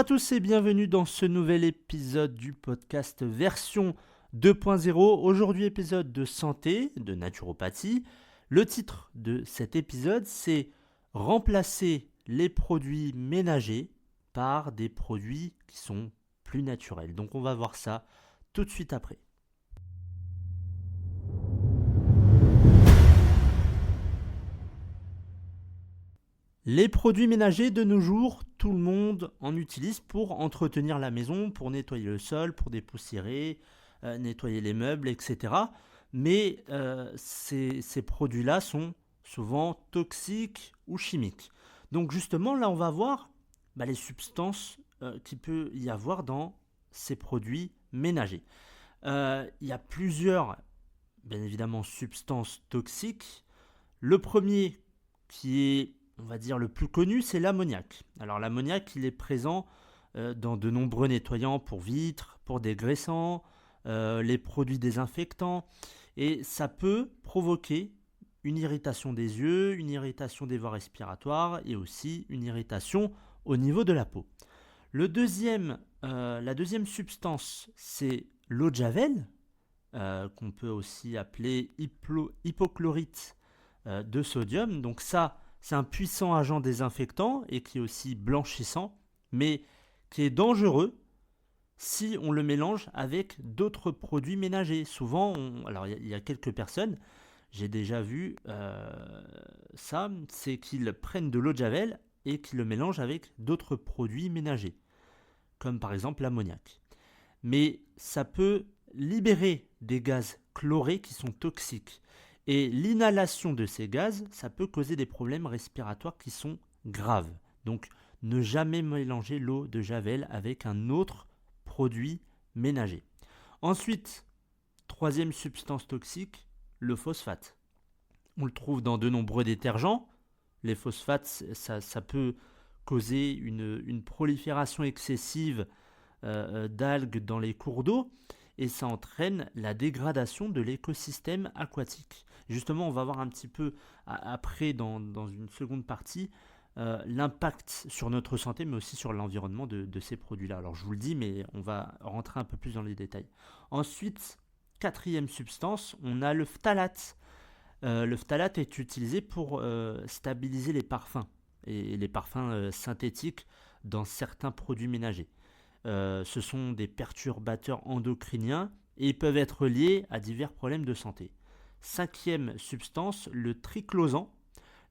à tous et bienvenue dans ce nouvel épisode du podcast version 2.0. Aujourd'hui, épisode de santé, de naturopathie. Le titre de cet épisode, c'est remplacer les produits ménagers par des produits qui sont plus naturels. Donc on va voir ça tout de suite après. Les produits ménagers de nos jours, tout le monde en utilise pour entretenir la maison, pour nettoyer le sol, pour dépoussiérer, nettoyer les meubles, etc. Mais ces produits-là sont souvent toxiques ou chimiques. Donc justement, là, on va voir les substances qu'il peut y avoir dans ces produits ménagers. Il y a plusieurs, bien évidemment, substances toxiques. Le premier qui est, on va dire, le plus connu, c'est l'ammoniac. Alors l'ammoniac, il est présent dans de nombreux nettoyants pour vitres, pour dégraissants, les produits désinfectants, et ça peut provoquer une irritation des yeux, une irritation des voies respiratoires et aussi une irritation au niveau de la peau. La deuxième substance, c'est l'eau de javel, qu'on peut aussi appeler hypochlorite de sodium. Donc ça, c'est un puissant agent désinfectant et qui est aussi blanchissant, mais qui est dangereux si on le mélange avec d'autres produits ménagers. Souvent, alors il y a quelques personnes, j'ai déjà vu ça, c'est qu'ils prennent de l'eau de javel et qu'ils le mélangent avec d'autres produits ménagers, comme par exemple l'ammoniac. Mais ça peut libérer des gaz chlorés qui sont toxiques. Et l'inhalation de ces gaz, ça peut causer des problèmes respiratoires qui sont graves. Donc, ne jamais mélanger l'eau de javel avec un autre produit ménager. Ensuite, troisième substance toxique, le phosphate. On le trouve dans de nombreux détergents. Les phosphates, ça peut causer une prolifération excessive d'algues dans les cours d'eau et ça entraîne la dégradation de l'écosystème aquatique. Justement, on va voir un petit peu après dans une seconde partie l'impact sur notre santé mais aussi sur l'environnement de ces produits-là. Alors je vous le dis, mais on va rentrer un peu plus dans les détails. Ensuite, quatrième substance, on a le phtalate. Le phtalate est utilisé pour stabiliser les parfums et les parfums synthétiques dans certains produits ménagers. Ce sont des perturbateurs endocriniens et ils peuvent être liés à divers problèmes de santé. Cinquième substance, le triclosan.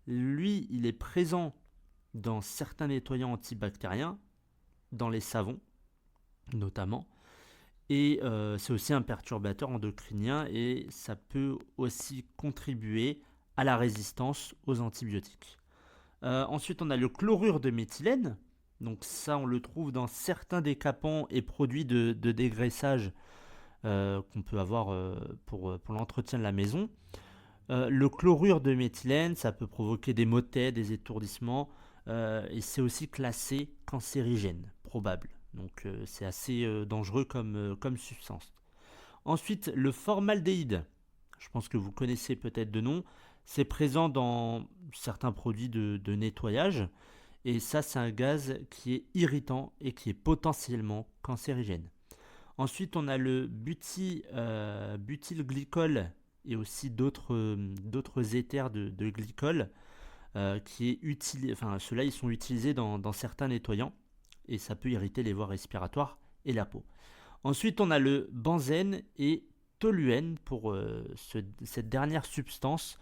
Lui, il est présent dans certains nettoyants antibactériens, dans les savons notamment. Et c'est aussi un perturbateur endocrinien et ça peut aussi contribuer à la résistance aux antibiotiques. Ensuite, on a le chlorure de méthylène. Donc ça, on le trouve dans certains décapants et produits de dégraissage qu'on peut avoir pour l'entretien de la maison. Le chlorure de méthylène, ça peut provoquer des maux de tête, des étourdissements, et c'est aussi classé cancérigène, probable. Donc c'est assez dangereux comme substance. Ensuite, le formaldéhyde. Je pense que vous connaissez peut-être de nom. C'est présent dans certains produits de nettoyage. Et ça, c'est un gaz qui est irritant et qui est potentiellement cancérigène. Ensuite, on a le butylglycol et aussi d'autres éthers de glycol qui est utilisé. Enfin, ceux-là, ils sont utilisés dans certains nettoyants et ça peut irriter les voies respiratoires et la peau. Ensuite, on a le benzène et toluène pour cette dernière substance.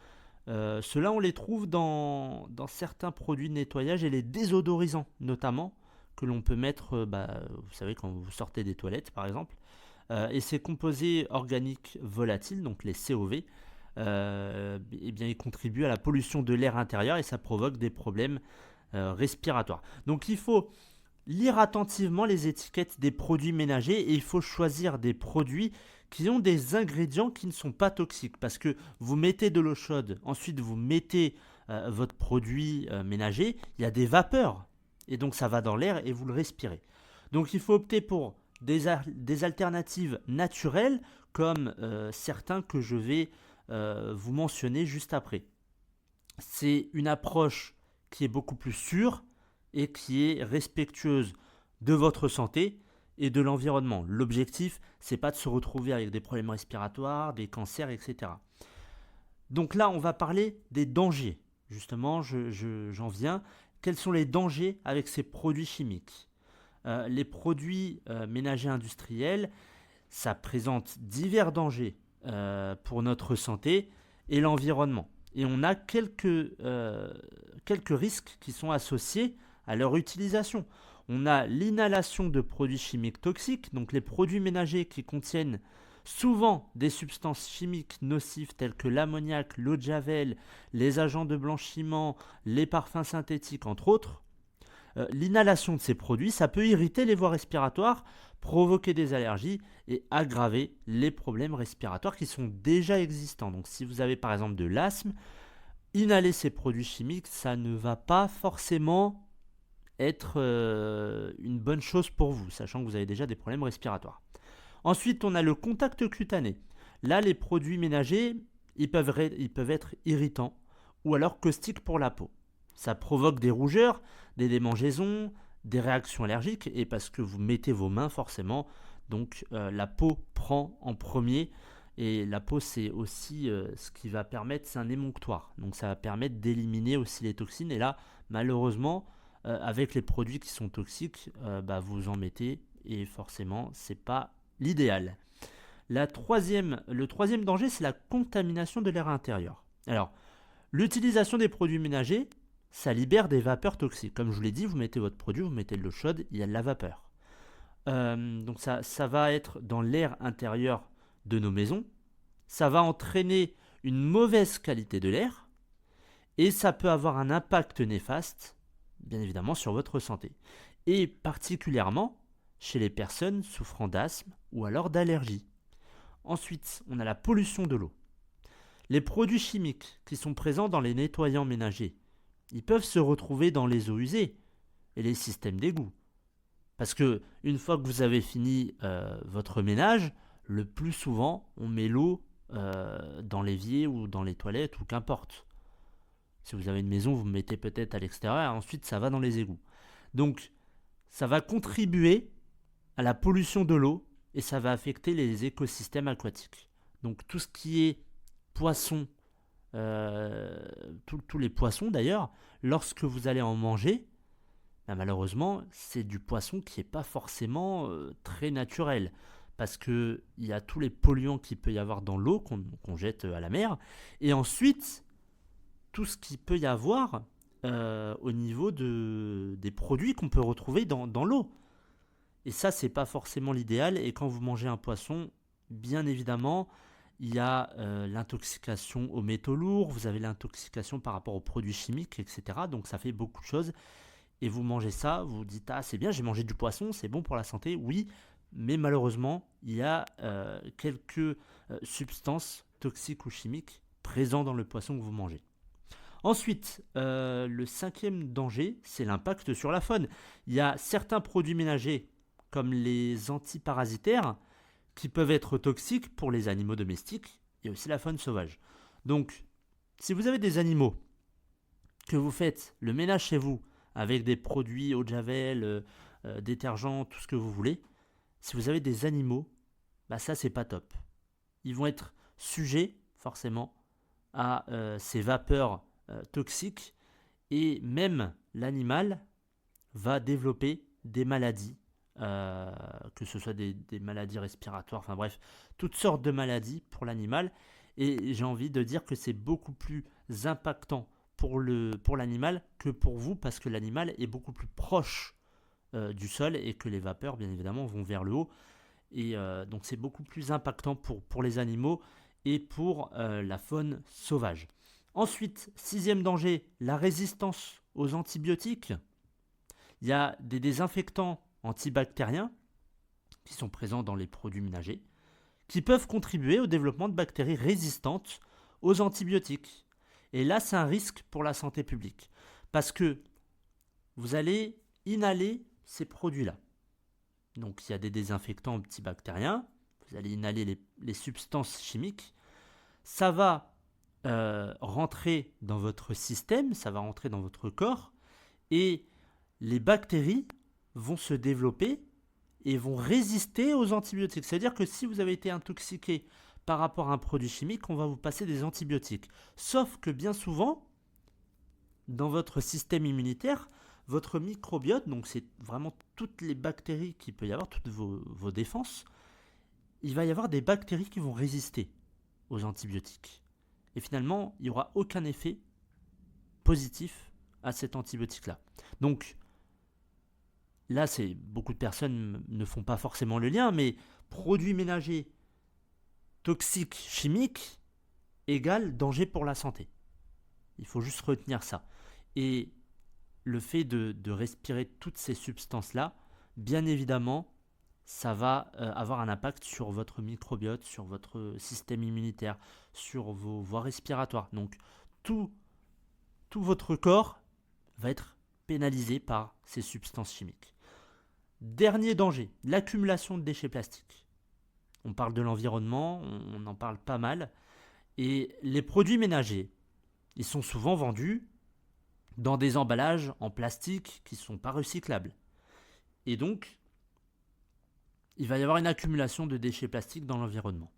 Ceux-là, on les trouve dans certains produits de nettoyage et les désodorisants notamment, que l'on peut mettre, vous savez, quand vous sortez des toilettes par exemple. Et ces composés organiques volatiles, donc les COV, ils contribuent à la pollution de l'air intérieur et ça provoque des problèmes respiratoires. Donc il faut lire attentivement les étiquettes des produits ménagers et il faut choisir des produits qui ont des ingrédients qui ne sont pas toxiques parce que vous mettez de l'eau chaude, ensuite vous mettez votre produit ménager, il y a des vapeurs et donc ça va dans l'air et vous le respirez. Donc il faut opter pour des alternatives naturelles comme certains que je vais vous mentionner juste après. C'est une approche qui est beaucoup plus sûre et qui est respectueuse de votre santé et de l'environnement. L'objectif, c'est pas de se retrouver avec des problèmes respiratoires, des cancers, etc. Donc là, on va parler des dangers. Justement, j'en viens. Quels sont les dangers avec ces produits chimiques? Les produits ménagers industriels, ça présente divers dangers pour notre santé et l'environnement. Et on a quelques risques qui sont associés à leur utilisation. On a l'inhalation de produits chimiques toxiques, donc les produits ménagers qui contiennent souvent des substances chimiques nocives telles que l'ammoniac, l'eau de javel, les agents de blanchiment, les parfums synthétiques, entre autres. L'inhalation de ces produits, ça peut irriter les voies respiratoires, provoquer des allergies et aggraver les problèmes respiratoires qui sont déjà existants. Donc si vous avez par exemple de l'asthme, inhaler ces produits chimiques, ça ne va pas forcément être une bonne chose pour vous, sachant que vous avez déjà des problèmes respiratoires. Ensuite, on a le contact cutané. Là, les produits ménagers, ils peuvent être irritants ou alors caustiques pour la peau. Ça provoque des rougeurs, des démangeaisons, des réactions allergiques, et parce que vous mettez vos mains forcément, donc la peau prend en premier, et la peau c'est aussi ce qui va permettre, c'est un émonctoire, donc ça va permettre d'éliminer aussi les toxines, et là malheureusement avec les produits qui sont toxiques, vous en mettez, et forcément c'est pas l'idéal. Le troisième danger, c'est la contamination de l'air intérieur. Alors, l'utilisation des produits ménagers, ça libère des vapeurs toxiques. Comme je vous l'ai dit, vous mettez votre produit, vous mettez de l'eau chaude, il y a de la vapeur. Donc ça va être dans l'air intérieur de nos maisons. Ça va entraîner une mauvaise qualité de l'air et ça peut avoir un impact néfaste, bien évidemment, sur votre santé. Et particulièrement chez les personnes souffrant d'asthme ou alors d'allergie. Ensuite, on a la pollution de l'eau. Les produits chimiques qui sont présents dans les nettoyants ménagers, ils peuvent se retrouver dans les eaux usées et les systèmes d'égout. Parce que une fois que vous avez fini votre ménage, le plus souvent, on met l'eau dans l'évier ou dans les toilettes ou qu'importe. Si vous avez une maison, vous mettez peut-être à l'extérieur et ensuite ça va dans les égouts. Donc, ça va contribuer à la pollution de l'eau et ça va affecter les écosystèmes aquatiques. Donc, tout ce qui est poissons, tous les poissons d'ailleurs, lorsque vous allez en manger, malheureusement, c'est du poisson qui n'est pas forcément très naturel. Parce qu'il y a tous les polluants qu'il peut y avoir dans l'eau qu'on jette à la mer. Et ensuite, tout ce qu'il peut y avoir au niveau des produits qu'on peut retrouver dans l'eau. Et ça, c'est pas forcément l'idéal. Et quand vous mangez un poisson, bien évidemment, il y a l'intoxication aux métaux lourds, vous avez l'intoxication par rapport aux produits chimiques, etc. Donc ça fait beaucoup de choses. Et vous mangez ça, vous vous dites « Ah, c'est bien, j'ai mangé du poisson, c'est bon pour la santé. » Oui, mais malheureusement, il y a quelques substances toxiques ou chimiques présentes dans le poisson que vous mangez. Ensuite, le cinquième danger, c'est l'impact sur la faune. Il y a certains produits ménagers, comme les antiparasitaires, qui peuvent être toxiques pour les animaux domestiques et aussi la faune sauvage. Donc, si vous avez des animaux, que vous faites le ménage chez vous avec des produits eau de javel, détergents, tout ce que vous voulez, si vous avez des animaux, ça c'est pas top. Ils vont être sujets forcément à ces vapeurs toxiques et même l'animal va développer des maladies, que ce soit des maladies respiratoires, enfin bref, toutes sortes de maladies pour l'animal. Et j'ai envie de dire que c'est beaucoup plus impactant pour l'animal que pour vous, parce que l'animal est beaucoup plus proche du sol et que les vapeurs, bien évidemment, vont vers le haut. Et donc c'est beaucoup plus impactant pour les animaux et pour la faune sauvage. Ensuite, sixième danger, la résistance aux antibiotiques. Il y a des désinfectants antibactériens qui sont présents dans les produits ménagers, qui peuvent contribuer au développement de bactéries résistantes aux antibiotiques. Et là, c'est un risque pour la santé publique, parce que vous allez inhaler ces produits-là. Donc, il y a des désinfectants antibactériens, vous allez inhaler les substances chimiques, ça va rentrer dans votre système, ça va rentrer dans votre corps, et les bactéries vont se développer et vont résister aux antibiotiques. C'est-à-dire que si vous avez été intoxiqué par rapport à un produit chimique, on va vous passer des antibiotiques. Sauf que bien souvent, dans votre système immunitaire, votre microbiote, donc c'est vraiment toutes les bactéries qu'il peut y avoir, toutes vos défenses, il va y avoir des bactéries qui vont résister aux antibiotiques. Et finalement, il n'y aura aucun effet positif à cet antibiotique-là. Donc, là, beaucoup de personnes ne font pas forcément le lien, mais produits ménagers toxiques chimiques égale danger pour la santé. Il faut juste retenir ça. Et le fait de respirer toutes ces substances-là, bien évidemment, ça va avoir un impact sur votre microbiote, sur votre système immunitaire, sur vos voies respiratoires. Donc, tout votre corps va être pénalisé par ces substances chimiques. Dernier danger, l'accumulation de déchets plastiques. On parle de l'environnement, on en parle pas mal. Et les produits ménagers, ils sont souvent vendus dans des emballages en plastique qui ne sont pas recyclables. Et donc, il va y avoir une accumulation de déchets plastiques dans l'environnement.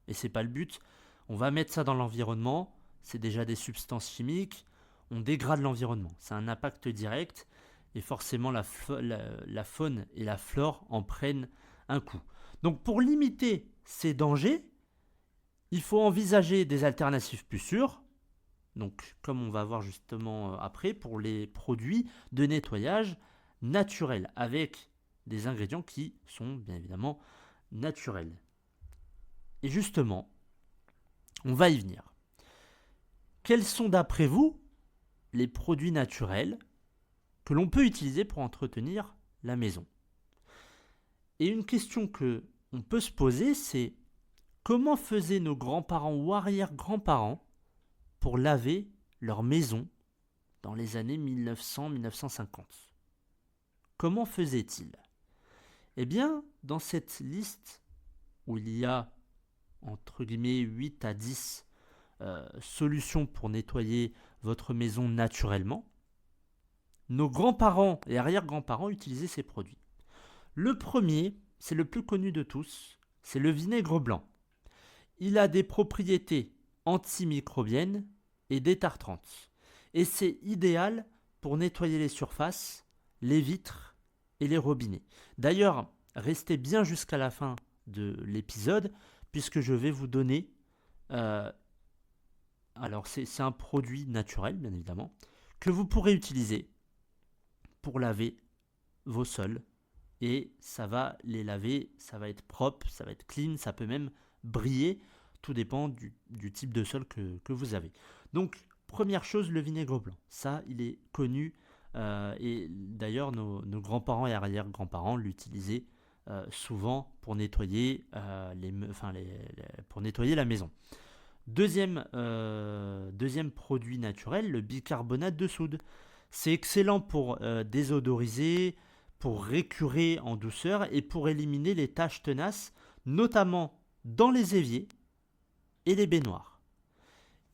Et ce n'est pas le but. On va mettre ça dans l'environnement, c'est déjà des substances chimiques, on dégrade l'environnement. C'est un impact direct et forcément la faune et la flore en prennent un coup. Donc pour limiter ces dangers, il faut envisager des alternatives plus sûres. Donc comme on va voir justement après, pour les produits de nettoyage naturels avec des ingrédients qui sont bien évidemment naturels. Et justement, on va y venir. Quels sont d'après vous les produits naturels que l'on peut utiliser pour entretenir la maison? Et une question que on peut se poser, c'est comment faisaient nos grands-parents ou arrière-grands-parents pour laver leur maison dans les années 1900-1950? Comment faisaient-ils? Eh bien, dans cette liste où il y a entre guillemets 8 à 10 solutions pour nettoyer votre maison naturellement, nos grands-parents et arrière-grands-parents utilisaient ces produits. Le premier, c'est le plus connu de tous, c'est le vinaigre blanc. Il a des propriétés antimicrobiennes et détartrantes. Et c'est idéal pour nettoyer les surfaces, les vitres et les robinets. D'ailleurs, restez bien jusqu'à la fin de l'épisode puisque je vais vous donner... alors c'est un produit naturel, bien évidemment, que vous pourrez utiliser pour laver vos sols. Et ça va les laver, ça va être propre, ça va être clean, ça peut même briller. Tout dépend du type de sol que vous avez. Donc, première chose, le vinaigre blanc. Ça, il est connu. Et d'ailleurs, nos grands-parents et arrière-grands-parents l'utilisaient souvent pour nettoyer, pour nettoyer la maison. Deuxième produit naturel, le bicarbonate de soude. C'est excellent pour désodoriser, pour récurer en douceur et pour éliminer les taches tenaces, notamment dans les éviers et les baignoires.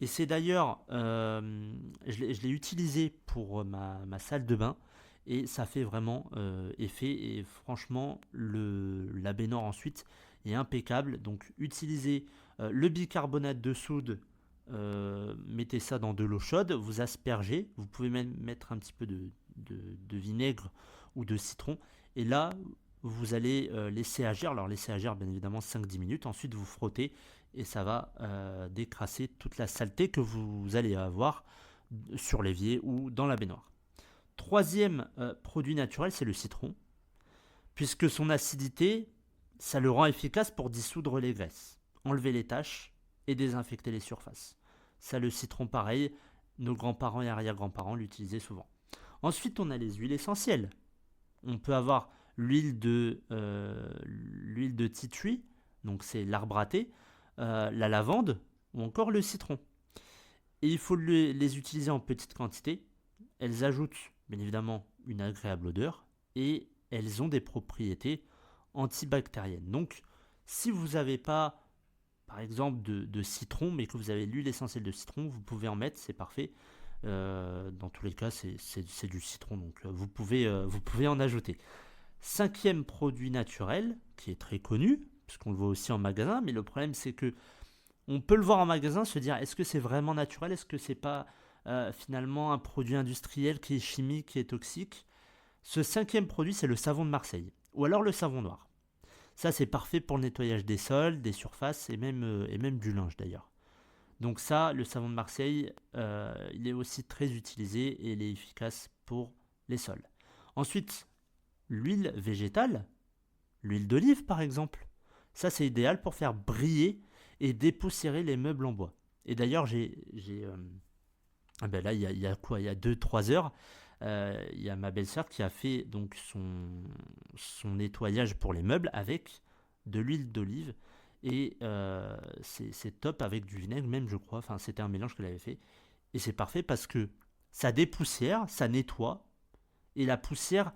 Et c'est d'ailleurs, je l'ai utilisé pour ma salle de bain et ça fait vraiment effet. Et franchement, la baignoire ensuite est impeccable. Donc utilisez le bicarbonate de soude, mettez ça dans de l'eau chaude, vous aspergez, vous pouvez même mettre un petit peu de vinaigre ou de citron. Et là, vous allez laisser agir. Alors laisser agir bien évidemment 5-10 minutes. Ensuite, vous frottez et ça va décrasser toute la saleté que vous allez avoir sur l'évier ou dans la baignoire. Troisième produit naturel, c'est le citron. Puisque son acidité, ça le rend efficace pour dissoudre les graisses, enlever les taches et désinfecter les surfaces. Ça, le citron, pareil, nos grands-parents et arrière-grands-parents l'utilisaient souvent. Ensuite, on a les huiles essentielles. On peut avoir l'huile de tea tree, donc c'est l'arbre à thé, la lavande ou encore le citron. Et il faut les utiliser en petite quantité. Elles ajoutent bien évidemment une agréable odeur et elles ont des propriétés antibactériennes. Donc si vous n'avez pas par exemple de citron mais que vous avez l'huile essentielle de citron, vous pouvez en mettre, c'est parfait. Dans tous les cas, c'est du citron, donc vous pouvez en ajouter. Cinquième produit naturel, qui est très connu, puisqu'on le voit aussi en magasin, mais le problème c'est que on peut le voir en magasin, se dire est-ce que c'est vraiment naturel, est-ce que c'est pas finalement un produit industriel qui est chimique, qui est toxique. Ce cinquième produit, c'est le savon de Marseille, ou alors le savon noir. Ça, c'est parfait pour le nettoyage des sols, des surfaces et même du linge d'ailleurs. Donc ça, le savon de Marseille, il est aussi très utilisé et il est efficace pour les sols. Ensuite, l'huile végétale, l'huile d'olive par exemple. Ça, c'est idéal pour faire briller et dépoussiérer les meubles en bois. Et d'ailleurs, là, il y a quoi? Il y a 2 3 heures, il y a ma belle-sœur qui a fait donc son nettoyage pour les meubles avec de l'huile d'olive. Et c'est top avec du vinaigre, même je crois. Enfin, c'était un mélange qu'elle avait fait. Et c'est parfait parce que ça dépoussière, ça nettoie. Et la poussière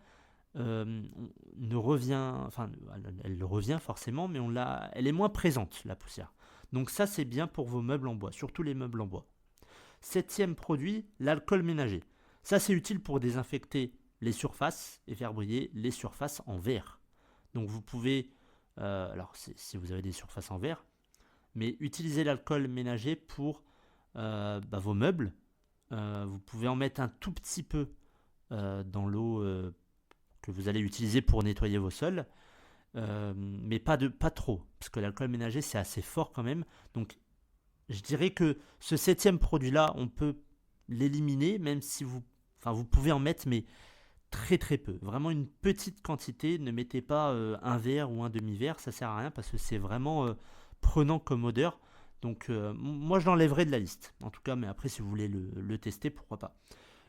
ne revient. Enfin, elle revient forcément, mais elle est moins présente, la poussière. Donc, ça, c'est bien pour vos meubles en bois, surtout les meubles en bois. Septième produit, l'alcool ménager. Ça, c'est utile pour désinfecter les surfaces et faire briller les surfaces en verre. Donc, vous pouvez, alors si vous avez des surfaces en verre, mais utiliser l'alcool ménager pour vos meubles. Vous pouvez en mettre un tout petit peu dans l'eau que vous allez utiliser pour nettoyer vos sols, mais pas trop, parce que l'alcool ménager c'est assez fort quand même. Donc je dirais que ce septième produit-là, on peut l'éliminer, même si vous pouvez en mettre, mais très très peu. Vraiment une petite quantité. Ne mettez pas un verre ou un demi-verre, ça sert à rien parce que c'est vraiment prenant comme odeur. Donc moi je l'enlèverai de la liste. En tout cas, mais après si vous voulez le tester, pourquoi pas.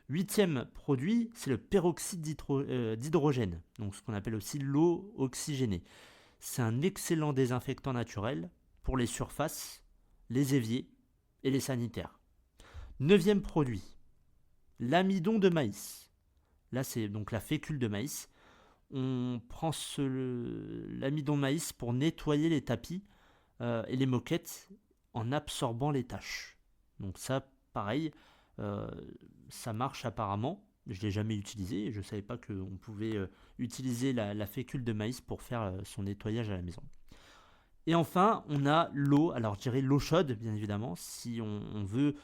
Huitième produit, c'est le peroxyde d'hydrogène, donc ce qu'on appelle aussi l'eau oxygénée. C'est un excellent désinfectant naturel pour les surfaces, les éviers et les sanitaires. Neuvième produit, l'amidon de maïs. Là, c'est donc la fécule de maïs. On prend l'amidon de maïs pour nettoyer les tapis et les moquettes en absorbant les taches. Donc ça, pareil, ça marche apparemment. Je ne l'ai jamais utilisé et je ne savais pas qu'on pouvait utiliser la fécule de maïs pour faire son nettoyage à la maison. Et enfin, on a l'eau. Alors, je dirais l'eau chaude, bien évidemment, si on veut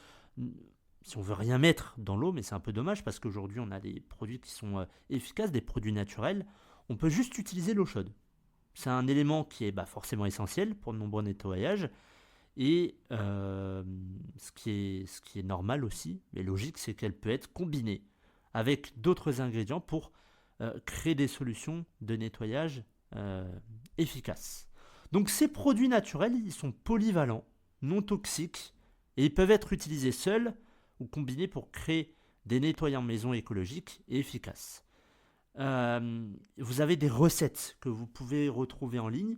rien mettre dans l'eau, mais c'est un peu dommage parce qu'aujourd'hui, on a des produits qui sont efficaces, des produits naturels. On peut juste utiliser l'eau chaude. C'est un élément qui est forcément essentiel pour de nombreux nettoyages. Et ce qui est normal aussi, mais logique, c'est qu'elle peut être combinée avec d'autres ingrédients pour créer des solutions de nettoyage efficaces. Donc ces produits naturels, ils sont polyvalents, non toxiques, et ils peuvent être utilisés seuls ou combinés pour créer des nettoyants maison écologiques et efficaces. Vous avez des recettes que vous pouvez retrouver en ligne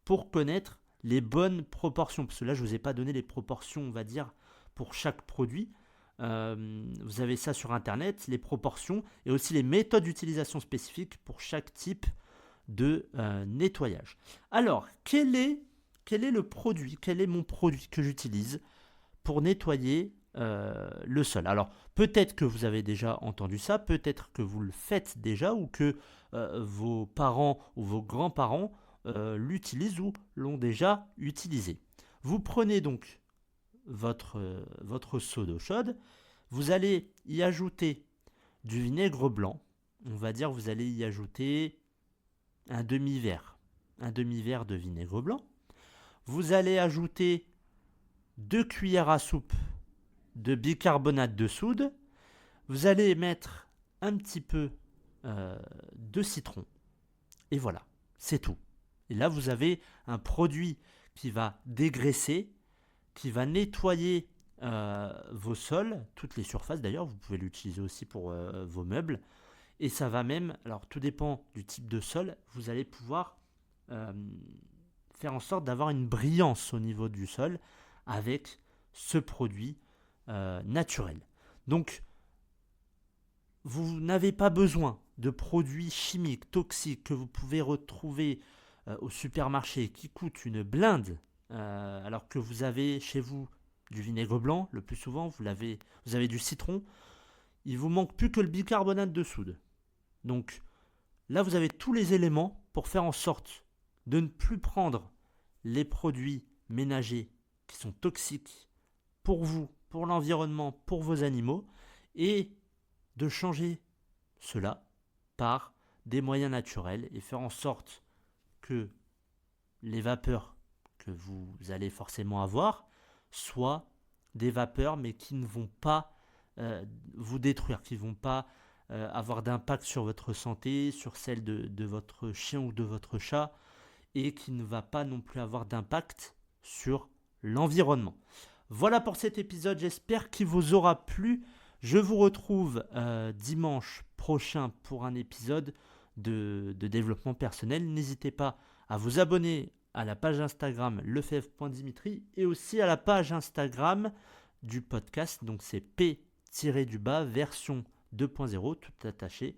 pour connaître les bonnes proportions. Parce que là, je ne vous ai pas donné les proportions, on va dire, pour chaque produit. Vous avez ça sur Internet, les proportions et aussi les méthodes d'utilisation spécifiques pour chaque type de nettoyage. Alors, quel est le produit, quel est mon produit que j'utilise pour nettoyer le sol? Alors, peut-être que vous avez déjà entendu ça, peut-être que vous le faites déjà ou que vos parents ou vos grands-parents l'utilisent ou l'ont déjà utilisé. Vous prenez donc votre seau d'eau chaude, vous allez y ajouter du vinaigre blanc. On va dire vous allez y ajouter un demi-verre de vinaigre blanc. Vous allez ajouter 2 cuillères à soupe de bicarbonate de soude. Vous allez mettre un petit peu de citron. Et voilà, c'est tout. Et là, vous avez un produit qui va dégraisser, qui va nettoyer vos sols, toutes les surfaces d'ailleurs. Vous pouvez l'utiliser aussi pour vos meubles. Et ça va même, alors tout dépend du type de sol, vous allez pouvoir faire en sorte d'avoir une brillance au niveau du sol avec ce produit naturel. Donc, vous n'avez pas besoin de produits chimiques, toxiques que vous pouvez retrouver au supermarché qui coûtent une blinde, alors que vous avez chez vous du vinaigre blanc, le plus souvent, vous avez du citron. Il vous manque plus que le bicarbonate de soude. Donc là, vous avez tous les éléments pour faire en sorte de ne plus prendre les produits ménagers qui sont toxiques pour vous, pour l'environnement, pour vos animaux, et de changer cela par des moyens naturels et faire en sorte que les vapeurs que vous allez forcément avoir soient des vapeurs mais qui ne vont pas vous détruire, qui ne vont pas avoir d'impact sur votre santé, sur celle de votre chien ou de votre chat, et qui ne va pas non plus avoir d'impact sur l'environnement. Voilà pour cet épisode, j'espère qu'il vous aura plu. Je vous retrouve dimanche prochain pour un épisode de développement personnel. N'hésitez pas à vous abonner à la page Instagram lefebvre.dimitri et aussi à la page Instagram du podcast. Donc c'est P-du-bas version 2.0, tout attaché.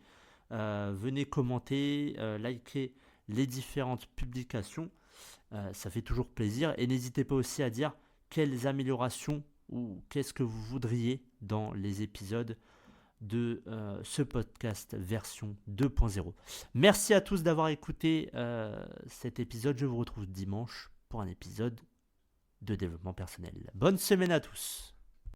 Venez commenter, liker les différentes publications. Ça fait toujours plaisir. Et n'hésitez pas aussi à dire quelles améliorations ou qu'est-ce que vous voudriez dans les épisodes de ce podcast version 2.0. Merci à tous d'avoir écouté cet épisode. Je vous retrouve dimanche pour un épisode de développement personnel. Bonne semaine à tous.